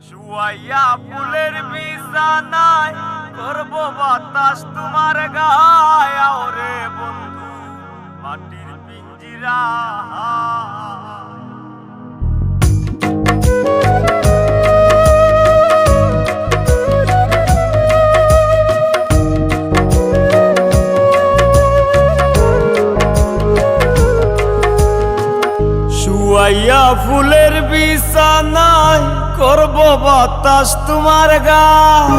শুয়াইয়া ফুলের বিছানায় করব বাতাস তোমার গায় ওরে বন্ধু মাটির পিঞ্জিরা শুয়াইয়া ফুলের বিছানায় করব বাতাস তোমার গায়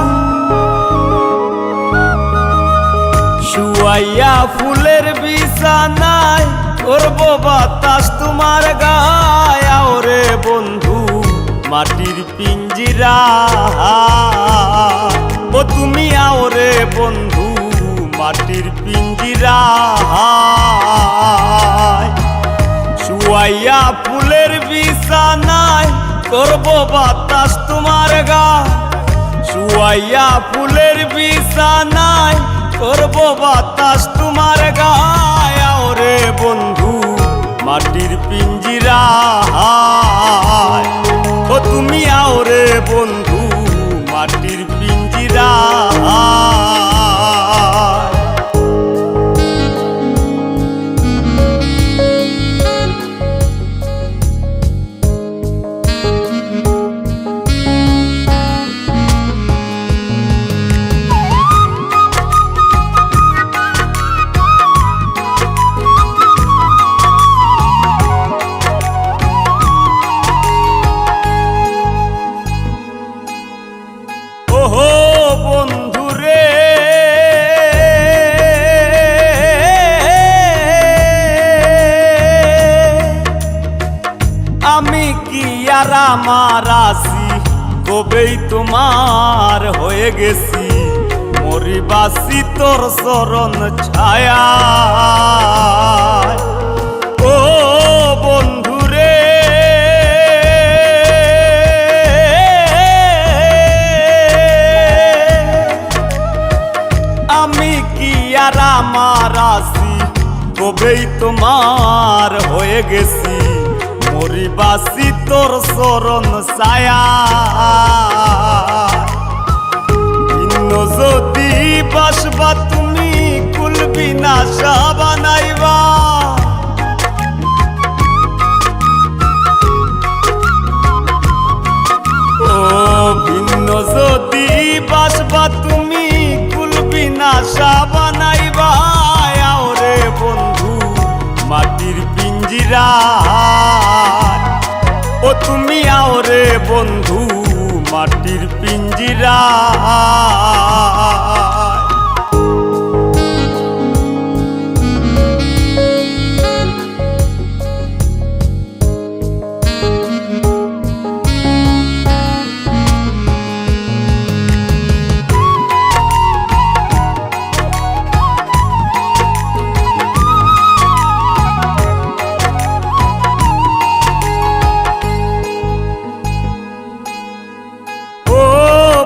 শুয়াইয়া ফুলের বিছানায় করব বাতাস তোমার গায় ওরে বন্ধু মাটির পিঞ্জিরা ও তুমি ওরে বন্ধু মাটির পিঞ্জিরা শুয়াইয়া ফুলের বিছানায় করব বাতাস তোমার গায় শুয়াইয়া ফুলের বিছানায় করব বাতাস তোমার গায় ওরে বন্ধু মাটির পিঞ্জিরা ও তুমি ওরে বন্ধু মাটির পিঞ্জিরা আমি কি আর আমার আসি কবেই তোমার হয়ে গেছি মরিবাসি তোর চরণ ছায়া ও বন্ধুরে আমি কি আর আমার আসি কবেই তোমার হয়ে গেছি মরিবাসি তোর চরণ ছায়া ভিন্ন যদি বাসবা তুমি কুলবি না বানাইবা ও ভিন্ন যদি বাসবা তুমি কুলবি না বানাইবা ওরে বন্ধু মাটির পিঞ্জিরা ও তুমি ওরে বন্ধু মাটির পিঞ্জিরা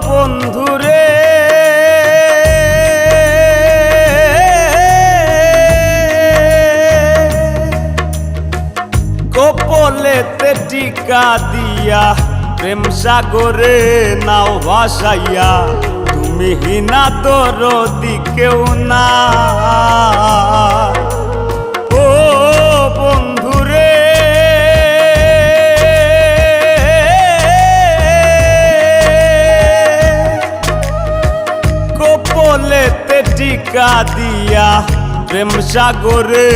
বন্ধুরে কপলেতে টিকা দিয়া প্রেম সাগরে নাও ভাসাইয়া তুমি হিনা দরদি কেউ না ও বন্ধুরে কপলেতে টিকা দিয়া প্রেম সাগরে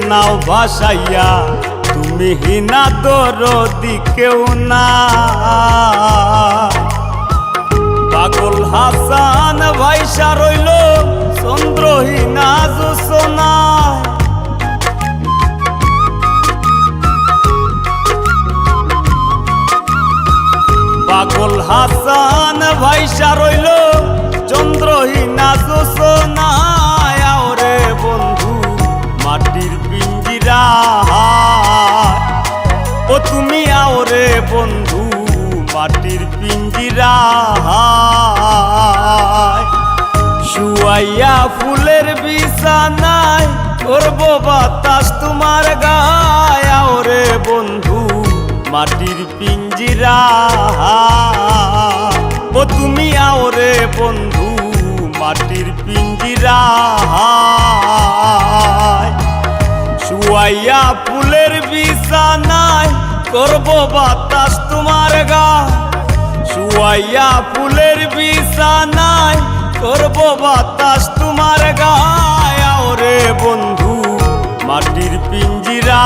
নাও ভাসাইয়া তুমি হিনা দরদি কেউ না পাগল হাসান ভাইসা রইল চন্দ্রহীনা জোছনা পাগল হাসান ভাইসা রইল চন্দ্রহীনা জোছনা ওরে বন্ধু মাটির পিঞ্জিরা ও তুমি ওরে বন্ধু মাটির পিঞ্জিরা শুয়াইয়া ফুলের বিছানায় করব বাতাস তোমার গায় ওরে বন্ধু মাটির পিঞ্জিরা। আও রে বন্ধু মাটির পিঞ্জিরা শুয়াইয়া ফুলের বিছানায় করব বাতাস তোমার গায় শুয়াইয়া ফুলের বিছানায় করব বাতাস তোমার গায় আও রে বন্ধু মাটির পিঞ্জিরা